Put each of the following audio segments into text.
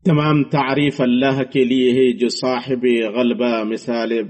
تمام تعریف اللہ کے لیے ہے جو صاحب غلبہ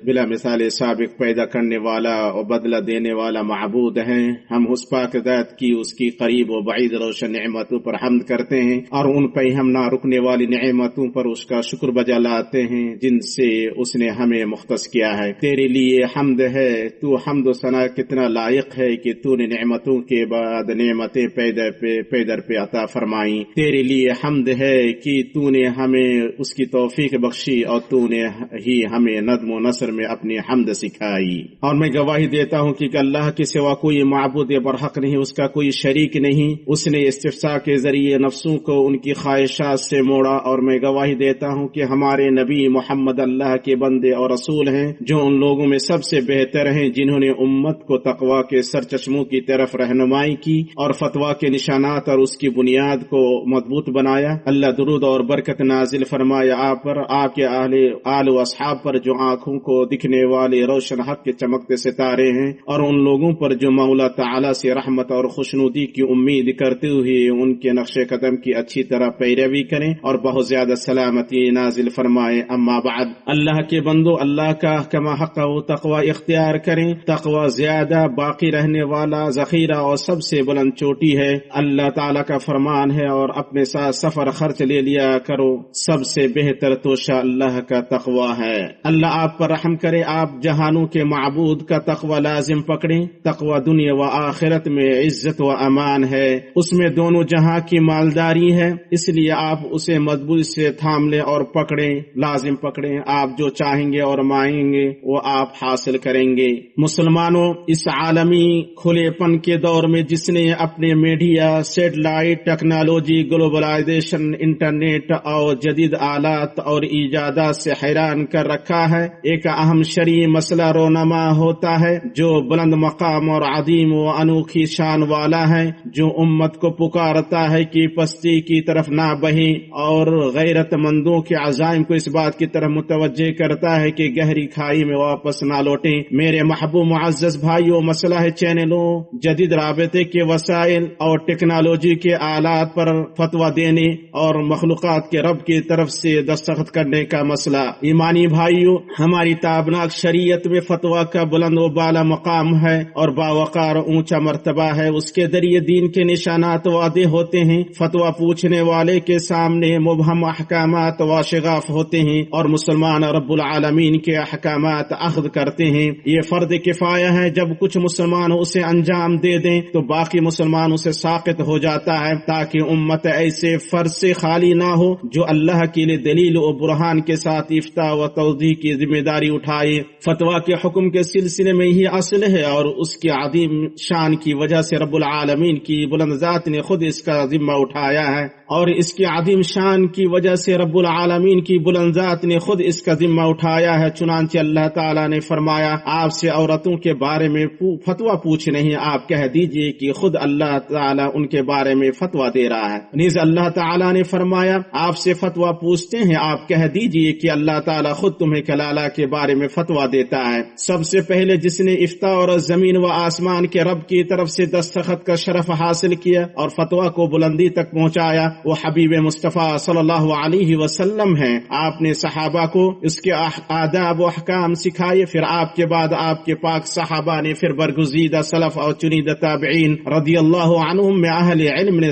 بلا مثال سابق پیدا کرنے والا اور بدلہ دینے والا معبود ہیں۔ ہم اس پاک ذات کی اس کی قریب و بعید روشن نعمتوں پر حمد کرتے ہیں اور ان پہ ہم نہ رکنے والی نعمتوں پر اس کا شکر بجا لاتے ہیں جن سے اس نے ہمیں مختص کیا ہے۔ تیرے لیے حمد ہے، تو حمد و ثنا کتنا لائق ہے کہ تو نے نعمتوں کے بعد نعمتیں پیدر پہ عطا فرمائی۔ تیرے لیے حمد ہے کہ تو نے ہمیں اس کی توفیق بخشی اور تو نے ہی ہمیں نظم و نثر میں اپنی حمد سکھائی۔ اور میں گواہی دیتا ہوں کہ اللہ کے سوا کوئی معبود برحق نہیں، اس کا کوئی شریک نہیں۔ اس نے استفساء کے ذریعے نفسوں کو ان کی خواہشات سے موڑا، اور میں گواہی دیتا ہوں کہ ہمارے نبی محمد اللہ کے بندے اور رسول ہیں جو ان لوگوں میں سب سے بہتر ہیں جنہوں نے امت کو تقوی کے سرچشموں کی طرف رہنمائی کی اور فتویٰ کے نشانات اور اس کی بنیاد کو مضبوط بنایا۔ اللہ درود اور برکت نازل فرمایا آپ پر، آپ کے آل و اصحاب پر جو آنکھوں کو دکھنے والے روشن حق کے چمکتے ستارے ہیں، اور ان لوگوں پر جو مولا تعالی سے رحمت اور خوشنودی کی امید کرتے ہوئے ان کے نقش قدم کی اچھی طرح پیروی کریں اور بہت زیادہ سلامتی نازل فرمائے۔ اما بعد، اللہ کے بندو، اللہ کا کما حق و تقوی اختیار کریں۔ تقوی زیادہ باقی رہنے والا ذخیرہ اور سب سے بلند چوٹی ہے۔ اللہ تعالی کا فرمان ہے، اور اپنے ساتھ سفر خرچ لے لیا کرو، سب سے بہتر توشہ اللہ کا تقوی ہے۔ اللہ آپ پر رحم کرے، آپ جہانوں کے معبود کا تقوی لازم پکڑیں۔ تقوی دنیا و آخرت میں عزت و امان ہے، اس میں دونوں جہاں کی مالداری ہے، اس لیے آپ اسے مضبوط سے تھام لیں اور پکڑیں، لازم پکڑیں۔ آپ جو چاہیں گے اور مانگیں گے وہ آپ حاصل کریں گے۔ مسلمانوں، اس عالمی کھلے پن کے دور میں جس نے اپنے media, satellite technology, globalization, internet اور جدید آلات اور ایجادات سے حیران کر رکھا ہے، ایک اہم شرعی مسئلہ رونما ہوتا ہے جو بلند مقام اور عظیم و انوکھی شان والا ہے، جو امت کو پکارتا ہے کہ پستی کی طرف نہ بہیں اور غیرت مندوں کے عزائم کو اس بات کی طرف متوجہ کرتا ہے کہ گہری کھائی میں واپس نہ لوٹیں۔ میرے محبوب معزز بھائیو، مسئلہ ہے چینلوں، جدید رابطے کے وسائل اور ٹیکنالوجی کے آلات پر فتویٰ دینے اور مخلوقات کے رب کی طرف سے دستخط کرنے کا مسئلہ۔ ایمانی بھائیو، ہماری تابناک شریعت میں فتویٰ کا بلند و بالا مقام ہے اور باوقار اونچا مرتبہ ہے۔ اس کے ذریعے دین کے نشانات واضح ہوتے ہیں، فتویٰ پوچھنے والے کے سامنے مبہم احکامات واشغاف ہوتے ہیں، اور مسلمان رب العالمین کے احکامات اخذ کرتے ہیں۔ یہ فرض کفایہ ہے، جب کچھ مسلمان اسے انجام دے دیں تو باقی مسلمان اسے ساقط ہو جاتا ہے، تاکہ امت ایسے فرض سے خالی نہ ہو جو اللہ کے لیے دلیل و برہان کے ساتھ افتاء و توضیح کی ذمہ داری اٹھائے۔ فتویٰ کے حکم کے سلسلے میں یہ اصل ہے، اور اس کی عظیم شان کی وجہ سے رب العالمین کی بلند ذات نے خود اس کا ذمہ اٹھایا ہے، اور اس کی عظیم شان کی وجہ سے رب العالمین کی بلند ذات نے خود اس کا ذمہ اٹھایا ہے۔ چنانچہ اللہ تعالیٰ نے فرمایا، آپ سے عورتوں کے بارے میں فتویٰ پوچھنے ہیں، آپ کہہ دیجئے کہ خود اللہ تعالیٰ ان کے بارے میں فتویٰ دے رہا ہے۔ نیز اللہ تعالیٰ نے فرمایا، آپ سے فتویٰ پوچھتے ہیں، آپ کہہ دیجئے کہ اللہ تعالیٰ خود تمہیں کلالہ کے بارے میں فتویٰ دیتا ہے۔ سب سے پہلے جس نے افتاء اور زمین و آسمان کے رب کی طرف سے دستخط کا شرف حاصل کیا اور فتویٰ کو بلندی تک پہنچایا، وہ حبیب مصطفیٰ صلی اللہ علیہ وسلم ہیں۔ آپ نے صحابہ کو اس کے آداب و احکام سکھائے، پھر آپ کے بعد آپ کے پاک صحابہ نے، پھر برگزیدہ سلف اور چنیدہ تابعین رضی اللہ عنہم میں اہل علم نے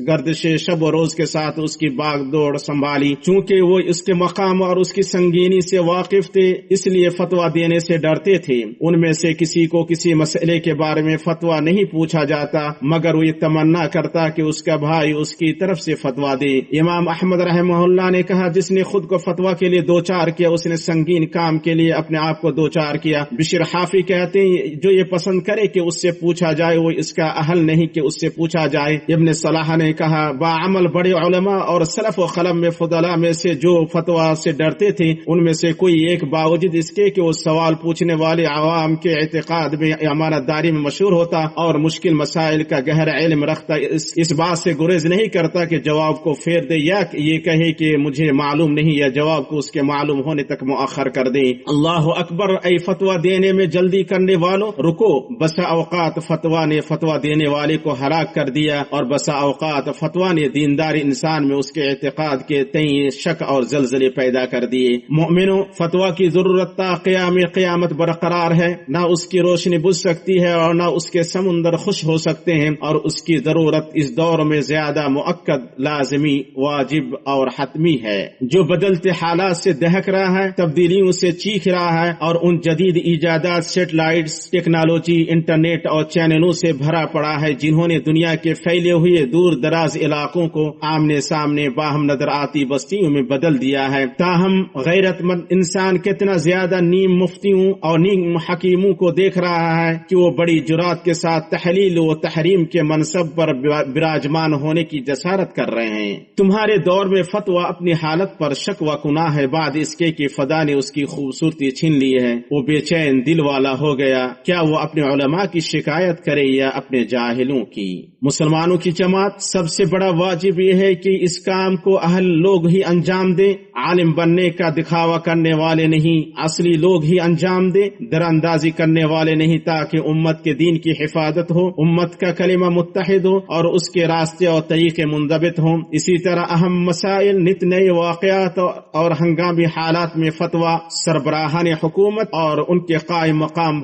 گردش شب و روز کے ساتھ اس کی باغ دوڑ سنبھالی۔ چونکہ وہ اس کے مقام اور اس کی سنگینی سے واقف تھے، اس لیے فتویٰ دینے سے ڈرتے تھے۔ ان میں سے کسی کو کسی مسئلے کے بارے میں فتویٰ نہیں پوچھا جاتا، مگر وہ یہ تمنا کرتا کہ اس کا بھائی اس کی طرف سے فتویٰ دے۔ امام احمد رحمہ اللہ نے کہا، جس نے خود کو فتویٰ کے لیے دوچار کیا، اس نے سنگین کام کے لیے اپنے آپ کو دوچار کیا۔ بشر حافی کہتے ہیں، جو یہ پسند کرے کہ اس سے پوچھا جائے، وہ اس کا اہل نہیں کہ اس سے پوچھا جائے۔ ابن صلاح نے کہا، باعمل بڑے علماء اور سلف و خلف میں فضلاء میں سے جو فتویٰ سے ڈرتے تھے، ان میں سے کوئی ایک باوجود اس کے کہ وہ سوال پوچھنے والے عوام کے اعتقاد میں، امانت داری میں مشہور ہوتا اور مشکل مسائل کا گہرا علم رکھتا، اس بات سے گریز نہیں کرتا کہ جواب کو پھیر دے یا یہ کہے کہ مجھے معلوم نہیں، یا جواب کو اس کے معلوم ہونے تک مؤخر کر دے۔ اللہ اکبر! اے فتویٰ دینے میں جلدی کرنے والوں، رکو! بسا اوقات فتویٰ نے فتویٰ دینے والے کو ہلاک کر دیا، اور بسا اوقات فتویٰ نے دیندار انسان میں اس کے اعتقاد افراد کے تئیں شک اور زلزلے پیدا کر دیے۔ مومنوں، فتویٰ کی ضرورت تا قیام قیامت برقرار ہے، نہ اس کی روشنی بجھ سکتی ہے اور نہ اس کے سمندر خوش ہو سکتے ہیں، اور اس کی ضرورت اس دور میں زیادہ مؤکد، لازمی، واجب اور حتمی ہے۔ جو بدلتے حالات سے دہک رہا ہے، تبدیلیوں سے چیخ رہا ہے اور ان جدید ایجادات، سیٹلائٹس، ٹیکنالوجی، انٹرنیٹ اور چینلوں سے بھرا پڑا ہے جنہوں نے دنیا کے پھیلے ہوئے دور دراز علاقوں کو آمنے سامنے باہم نظر آتی بستیوں میں بدل دیا ہے۔ تاہم غیرت مند انسان کتنا زیادہ نیم مفتیوں اور نیم حکیموں کو دیکھ رہا ہے کہ وہ بڑی جرات کے ساتھ تحلیل و تحریم کے منصب پر براجمان ہونے کی جسارت کر رہے ہیں۔ تمہارے دور میں فتویٰ اپنی حالت پر شک و گناہ ہے، بعد اس کے کہ خدا نے اس کی خوبصورتی چھین لی ہے، وہ بے چین دل والا ہو گیا۔ کیا وہ اپنے علماء کی شکایت کرے یا اپنے جاہلوں کی؟ مسلمانوں کی جماعت، سب سے بڑا واجب یہ ہے کہ اس کام کو اہل لوگ ہی انجام دیں، عالم بننے کا دکھاوا کرنے والے نہیں، اصلی لوگ ہی انجام دیں، دراندازی کرنے والے نہیں، تاکہ امت کے دین کی حفاظت ہو، امت کا کلمہ متحد ہو اور اس کے راستے اور طریقے منضبط ہوں۔ اسی طرح اہم مسائل، نت نئے واقعات اور ہنگامی حالات میں فتویٰ سربراہان حکومت اور ان کے قائم مقام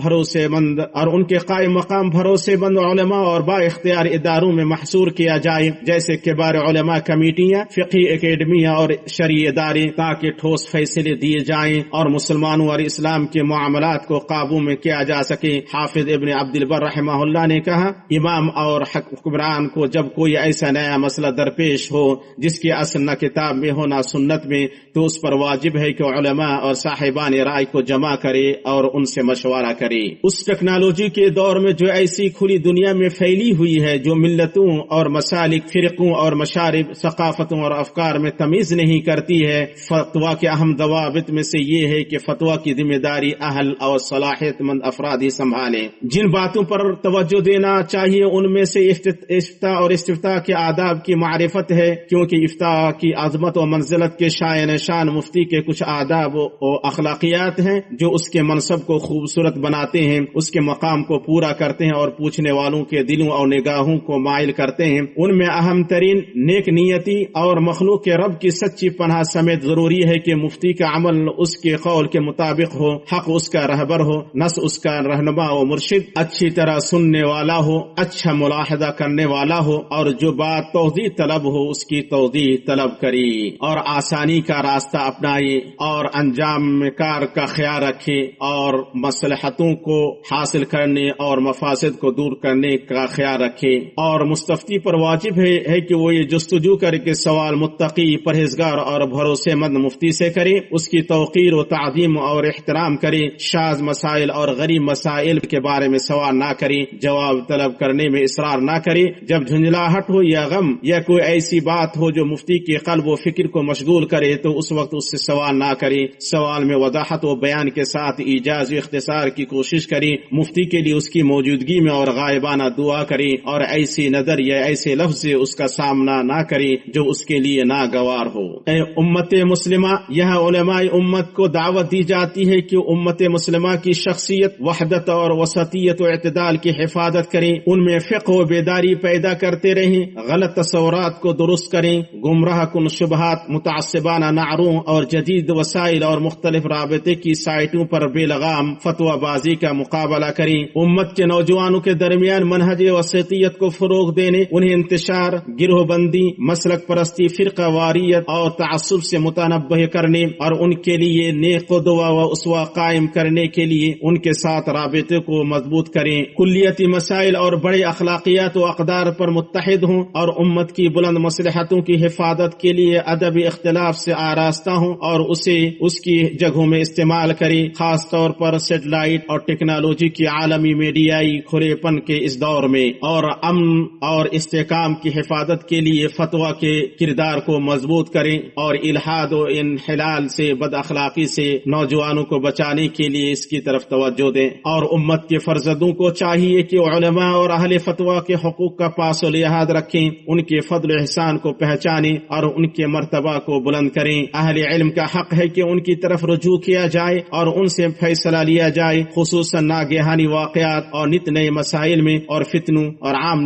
بھروسے مند علماء اور با اختیار اداروں میں محصور کیا جائے، جیسے کبار علماء کمیٹیاں، فقہی اکیڈمیاں اور شرعی ادارے، تاکہ ٹھوس فیصلے دیے جائیں اور مسلمانوں اور اسلام کے معاملات کو قابو میں کیا جا سکے۔ حافظ ابن عبد البر رحمہ اللہ نے کہا، امام اور حکمران کو جب کوئی ایسا نیا مسئلہ درپیش ہو جس کی اصل نہ کتاب میں ہو نہ سنت میں، تو اس پر واجب ہے کہ علماء اور صاحبان رائے کو جمع کرے اور ان سے مشورہ کرے۔ اس ٹیکنالوجی کے دور میں جو ایسی کھلی دنیا میں پھیلی ہوئی ہے، جو ملتوں اور مسالک، فرقوں اور مشارب، ثقافتوں اور افکار میں تمیز نہیں کرتی ہے، فتویٰ کے اہم ضوابط میں سے یہ ہے کہ فتویٰ کی ذمہ داری اہل اور صلاحیت مند افراد ہی سنبھالیں۔ جن باتوں پر توجہ دینا چاہیے ان میں سے افتاء اور استفتاء کے آداب کی معرفت ہے، کیونکہ افتاء کی عظمت و منزلت کے شائن شان مفتی کے کچھ آداب و اخلاقیات ہیں جو اس کے منصب کو خوبصورت بناتے ہیں، اس کے مقام کو پورا کرتے ہیں اور پوچھنے والوں کے دلوں اور نگاہوں کو مائل کرتے ہیں۔ ان میں اہم ترین نیک نیتی اور مخلوق کے رب کی سچی پناہ سمیت ضروری ہے کہ مفتی کا عمل اس کے قول کے مطابق ہو، حق اس کا رہبر ہو، نص اس کا رہنما و مرشد، اچھی طرح سننے والا ہو، اچھا ملاحظہ کرنے والا ہو، اور جو بات توضیح طلب ہو اس کی توضیح طلب کری اور آسانی کا راستہ اپنائے اور انجام کار کا خیال رکھے اور مصلحتوں کو حاصل کرنے اور مفاسد کو دور کرنے کا خیال رکھے۔ اور مستفتی پر واجب ہے کہ وہ یہ جستجو کرے کہ سوال متقی، پرہیزگار اور بھروسے مند مفتی سے کرے، اس کی توقیر و تعظیم اور احترام کرے، شاذ مسائل اور غریب مسائل کے بارے میں سوال نہ کرے، جواب طلب کرنے میں اصرار نہ کرے۔ جب جھنجھلاہٹ ہو یا غم یا کوئی ایسی بات ہو جو مفتی کے قلب و فکر کو مشغول کرے تو اس وقت اس سے سوال نہ کرے، سوال میں وضاحت و بیان کے ساتھ ایجاز و اختصار کی کوشش کرے، مفتی کے لیے اس کی موجودگی میں اور غائبانہ دعا کرے اور ایسی نظر یا ایسے لفظ سے اس کا سامنا نہ کرے جو اس کے لیے ناگوار ہو۔ اے امت مسلمہ، یہاں علماء امت کو دعوت دی جاتی ہے کہ امت مسلمہ کی شخصیت، وحدت اور وسطیت و اعتدال کی حفاظت کریں، ان میں فقہ و بیداری پیدا کرتے رہیں، غلط تصورات کو درست کریں، گمراہ کن شبہات، متعصبانہ نعروں اور جدید وسائل اور مختلف رابطے کی سائٹوں پر بے لگام فتویٰ بازی کا مقابلہ کریں، امت کے نوجوانوں کے درمیان منہج وسطیت کو فروغ دینے، انہیں انتشار، گروہ بندی، مسلک پرستی، فرقہ واریت اور تعصب سے متنبہ کرنے اور ان کے لیے نیک قدوہ و اسوہ قائم کرنے کے لیے ان کے ساتھ رابطے کو مضبوط کریں، کلیتی مسائل اور بڑے اخلاقیات و اقدار پر متحد ہوں اور امت کی بلند مصلحتوں کی حفاظت کے لیے ادبی اختلاف سے آراستہ ہوں اور اسے اس کی جگہوں میں استعمال کریں، خاص طور پر سیٹلائٹ اور ٹیکنالوجی کی عالمی میڈیائی کھلے پن کے اس دور میں، اور امن اور استحکام کی حفاظت کے لیے فتویٰ کے کردار کو مضبوط کریں اور الحاد و انحلال سے، بد اخلاقی سے نوجوانوں کو بچانے کے لیے اس کی طرف توجہ دیں، اور امت کے فرزندوں کو چاہیے کہ علماء اور اہل فتویٰ کے حقوق کا پاس و لحاظ رکھیں، ان کے فضل و احسان کو پہچانیں اور ان کے مرتبہ کو بلند کریں۔ اہل علم کا حق ہے کہ ان کی طرف رجوع کیا جائے اور ان سے فیصلہ لیا جائے، خصوصاً ناگہانی واقعات اور نت نئے مسائل میں اور فتنوں اور عام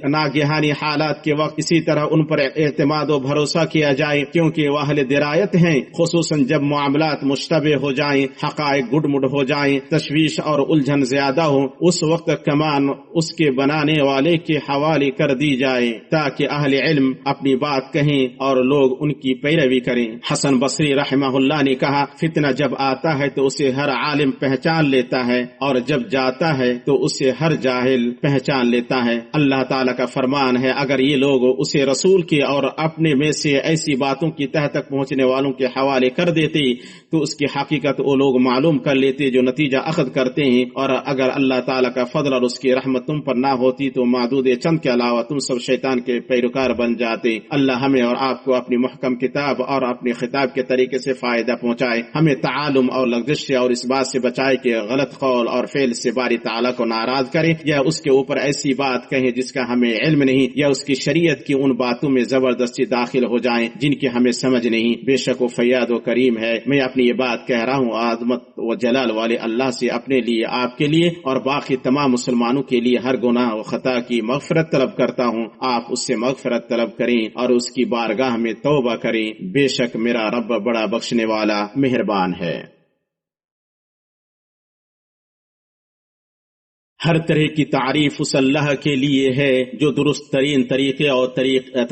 ناگہانی حالات کے وقت۔ اسی طرح ان پر اعتماد اعتماد و بھروسہ کیا جائے، کیونکہ وہ اہل درایت ہیں، خصوصاً جب معاملات مشتبہ ہو جائیں، حقائق گڈ مڈ ہو جائیں، تشویش اور الجھن زیادہ ہو، اس وقت کمان اس کے بنانے والے کے حوالے کر دی جائے تاکہ اہل علم اپنی بات کہیں اور لوگ ان کی پیروی کریں۔ حسن بصری رحمہ اللہ نے کہا، فتنہ جب آتا ہے تو اسے ہر عالم پہچان لیتا ہے، اور جب جاتا ہے تو اسے ہر جاہل پہچان لیتا ہے۔ اللہ تعالیٰ کا فرمان ہے، اگر یہ لوگ اسے رسول کے اور اپنے میں سے ایسی باتوں کی تہ تک پہنچنے والوں کے حوالے کر دیتے تو اس کی حقیقت وہ لوگ معلوم کر لیتے جو نتیجہ اخذ کرتے ہیں، اور اگر اللہ تعالیٰ کا فضل اور اس کی رحمت تم پر نہ ہوتی تو معدود چند کے علاوہ تم سب شیطان کے پیروکار بن جاتے۔ اللہ ہمیں اور آپ کو اپنی محکم کتاب اور اپنے خطاب کے طریقے سے فائدہ پہنچائے، ہمیں تعالم اور لغزش سے اور اس بات سے بچائے کہ غلط قول اور فعل سے باری تعالیٰ کو ناراض کریں یا اس کے اوپر ایسی بات کہیں جس کا ہمیں علم نہیں، یا اس کی شریعت کی ان باتوں میں زبردستی داخل ہو جائیں جن کی ہمیں سمجھ نہیں۔ بے شک وہ فیاض و کریم ہے۔ میں اپنی یہ بات کہہ رہا ہوں عظمت و جلال والے اللہ سے اپنے لیے، آپ کے لیے اور باقی تمام مسلمانوں کے لیے ہر گناہ و خطا کی مغفرت طلب کرتا ہوں۔ آپ اس سے مغفرت طلب کریں اور اس کی بارگاہ میں توبہ کریں، بے شک میرا رب بڑا بخشنے والا مہربان ہے۔ ہر طرح کی تعریف اس اللہ کے لیے ہے جو درست ترین طریقے اور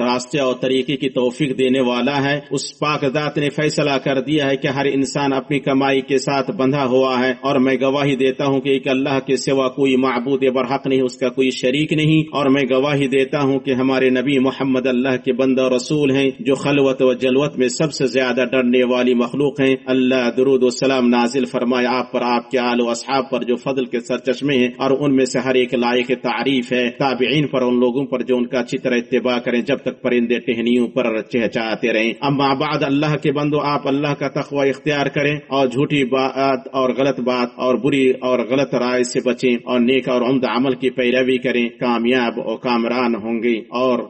راستے اور طریقے کی توفیق دینے والا ہے۔ اس پاک ذات نے فیصلہ کر دیا ہے کہ ہر انسان اپنی کمائی کے ساتھ بندھا ہوا ہے، اور میں گواہی دیتا ہوں کہ ایک اللہ کے سوا کوئی معبود برحق نہیں، اس کا کوئی شریک نہیں، اور میں گواہی دیتا ہوں کہ ہمارے نبی محمد اللہ کے بندہ اور رسول ہیں جو خلوت و جلوت میں سب سے زیادہ ڈرنے والی مخلوق ہیں۔ اللہ درود و سلام نازل فرمائے آپ پر، آپ کے آل و اصحاب پر جو فضل کے سرچشمے ہیں، اور ان میں سے ہر ایک لائق تعریف ہے، تابعین پر، ان لوگوں پر جو ان کا اچھی طرح اتباع کریں جب تک پرندے ٹہنیوں پر چہچہاتے رہیں۔ اما بعد، اللہ کے بندو، آپ اللہ کا تقوی اختیار کریں اور جھوٹی بات اور غلط بات اور بری اور غلط رائے سے بچیں اور نیک اور عمدہ عمل کی پیروی کریں، کامیاب اور کامران ہوں گے اور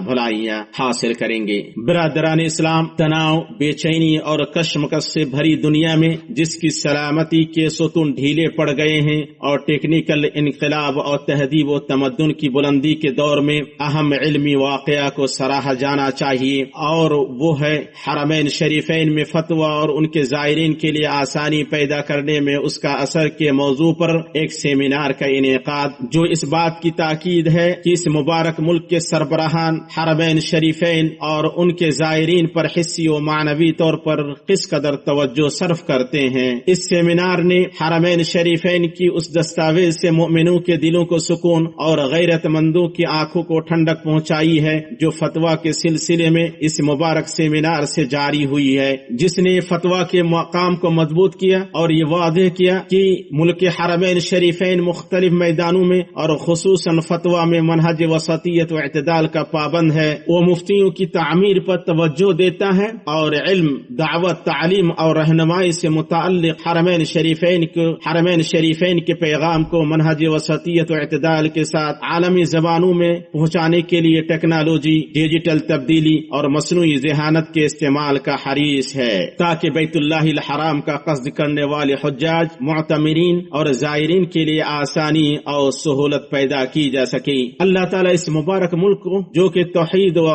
بھلائیاں حاصل کریں گے۔ برادران اسلام، تناؤ، بے چینی اور کشمکش سے بھری دنیا میں جس کی سلامتی کے ستون ڈھیلے پڑ گئے ہیں اور ٹیکنیکل انقلاب اور تہذیب و تمدن کی بلندی کے دور میں اہم علمی واقعہ کو سراہا جانا چاہیے، اور وہ ہے حرمین شریفین میں فتویٰ اور ان کے زائرین کے لیے آسانی پیدا کرنے میں اس کا اثر کے موضوع پر ایک سیمینار کا انعقاد، جو اس بات کی تاکید ہے کہ اس مبارک ملک کے سربراہان حرمین شریفین اور ان کے زائرین پر حسی و معنوی طور پر کس قدر توجہ صرف کرتے ہیں۔ اس سیمینار نے حرمین شریفین کی اس دستاویز سے مومنوں کے دلوں کو سکون اور غیرت مندوں کی آنکھوں کو ٹھنڈک پہنچائی ہے جو فتویٰ کے سلسلے میں اس مبارک سیمینار سے جاری ہوئی ہے، جس نے فتویٰ کے مقام کو مضبوط کیا اور یہ واضح کیا کہ ملک حرمین شریفین مختلف میدانوں میں اور خصوصاً فتویٰ میں منہج وسطیت و اعتدال کا پابند ہے۔ وہ مفتیوں کی تعمیر پر توجہ دیتا ہے اور علم، دعوت، تعلیم اور رہنمائی سے متعلق حرمین شریفین کے پیغام کو منہج وسطیت و اعتدال کے ساتھ عالمی زبانوں میں پہنچانے کے لیے ٹیکنالوجی، ڈیجیٹل تبدیلی اور مصنوعی ذہانت کے استعمال کا حریص ہے تاکہ بیت اللہ الحرام کا قصد کرنے والے حجاج، معتمرین اور زائرین کے لیے آسانی اور سہولت پیدا کی جا سکے۔ اللہ تعالیٰ اس مبارک ملک کو جو کہ توحید و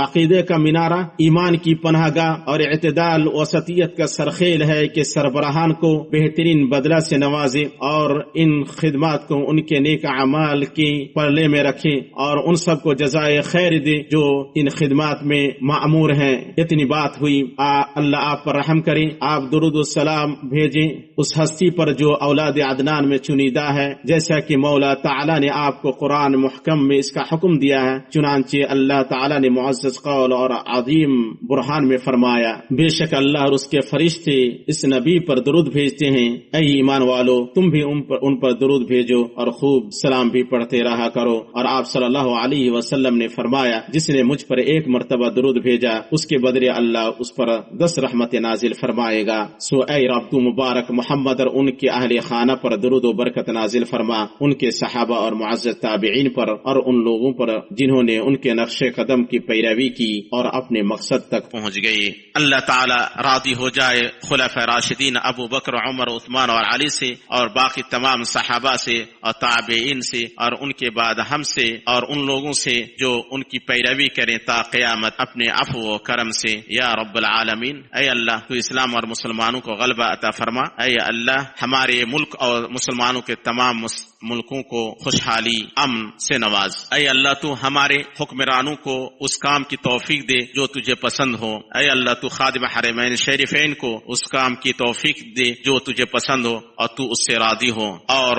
عقیدے کا مینارہ، ایمان کی پناہ گاہ اور اعتدال وسطیت کا سرخیل ہے کہ سربراہان کو بہترین بدلہ سے نوازے اور ان خدمات کو ان کے نیک اعمال کی پلے میں رکھیں اور ان سب کو جزائے خیر دے جو ان خدمات میں مأمور ہیں۔ اتنی بات ہوئی، اللہ آپ پر رحم کریں، آپ درود و سلام بھیجیں اس ہستی پر جو اولاد عدنان میں چنیدہ ہے، جیسا کہ مولا تعالیٰ نے آپ کو قرآن محکم میں اس کا حکم دیا ہے۔ چنانچہ اللہ تعالیٰ نے معزز قول اور عظیم برہان میں فرمایا، بے شک اللہ اور اس کے فرشتے اس نبی پر درود بھیجتے ہیں، اے ایمان والو تم بھی ان پر درود بھیجو اور خوب سلام بھی پڑھتے رہا کرو۔ اور آپ صلی اللہ علیہ وسلم نے فرمایا، جس نے مجھ پر ایک مرتبہ درود بھیجا اس کے بدلے اللہ اس پر 10 رحمت نازل فرمائے گا۔ سو اے رب تو مبارک محمد اور ان کے اہل خانہ پر درود و برکت نازل فرما، ان کے صحابہ اور معزز تابعین پر اور ان لوگوں پر جنہوں نے ان کے نقش قدم کی پیروی کی اور اپنے مقصد تک پہنچ گئے۔ اللہ تعالی راضی ہو جائے خلفائے راشدین ابو بکر، عمر، عثمان اور علی سے اور باقی تمام صحابہ سے اور تابعین سے اور ان کے بعد ہم سے اور ان لوگوں سے جو ان کی پیروی کریں تا قیامت اپنے عفو و کرم سے یا رب العالمین۔ اے اللہ تو اسلام اور مسلمانوں کو غلبہ عطا فرما۔ اے اللہ ہمارے ملک اور مسلمانوں کے تمام ملکوں کو خوشحالی امن سے نواز۔ اے اللہ تو ہمارے حکمرانوں کو اس کام کی توفیق دے جو تجھے پسند ہو۔ اے اللہ تو خادم حرمین شریفین کو اس کام کی توفیق دے جو تجھے پسند ہو اور تو اس سے راضی ہو، اور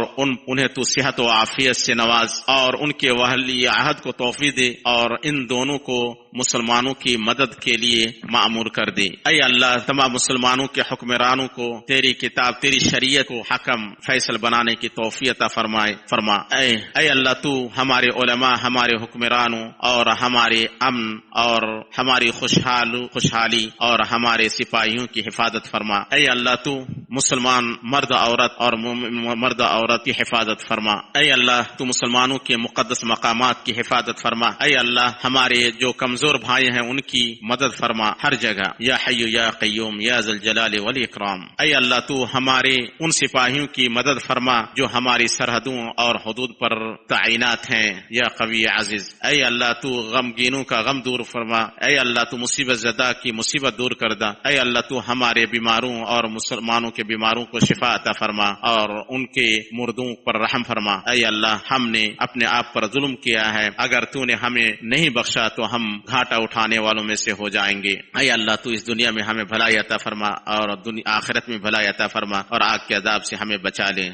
انہیں تو صحت و عافیت سے نواز اور ان کے ولی عہد کو توفیق دے اور ان دونوں کو مسلمانوں کی مدد کے لیے معمور کر دے۔ اے اللہ تمام مسلمانوں کے حکمرانوں کو تیری کتاب تیری شریعت کو حکم فیصل بنانے کی توفیق عطا فرما۔ اے اللہ تو ہمارے علماء ہمارے حکمرانوں اور ہمارے امن اور ہماری خوشحالی اور ہمارے سپاہیوں کی حفاظت فرما۔ اے اللہ تو مسلمان مرد عورت اور مرد عورت کی حفاظت فرما۔ اے اللہ تو مسلمانوں کے مقدس مقامات کی حفاظت فرما۔ اے اللہ ہمارے جو کمزور بھائی ہیں ان کی مدد فرما ہر جگہ یا حی یا قیوم یا ذی الجلال والاکرام۔ اے اللہ تو ہمارے ان سپاہیوں کی مدد فرما جو ہماری سرحدوں اور حدود پر تعینات ہیں یا قوی عزیز۔ اے اللہ تو غمگینوں کا غم دور فرما۔ اے اللہ تو مصیبت زدہ کی مصیبت دور کر دا۔ اے اللہ تو ہمارے بیماروں اور مسلمانوں کے بیماروں کو شفا عطا فرما اور ان کے مردوں پر رحم فرما۔ اے اللہ ہم نے اپنے آپ پر ظلم کیا ہے، اگر تو نے ہمیں نہیں بخشا تو ہم گھاٹا اٹھانے والوں میں سے ہو جائیں گے۔ اے اللہ تو اس دنیا میں ہمیں بھلائی عطا فرما اور آخرت میں بھلائی عطا فرما اور آگ کے عذاب سے ہمیں بچا لے۔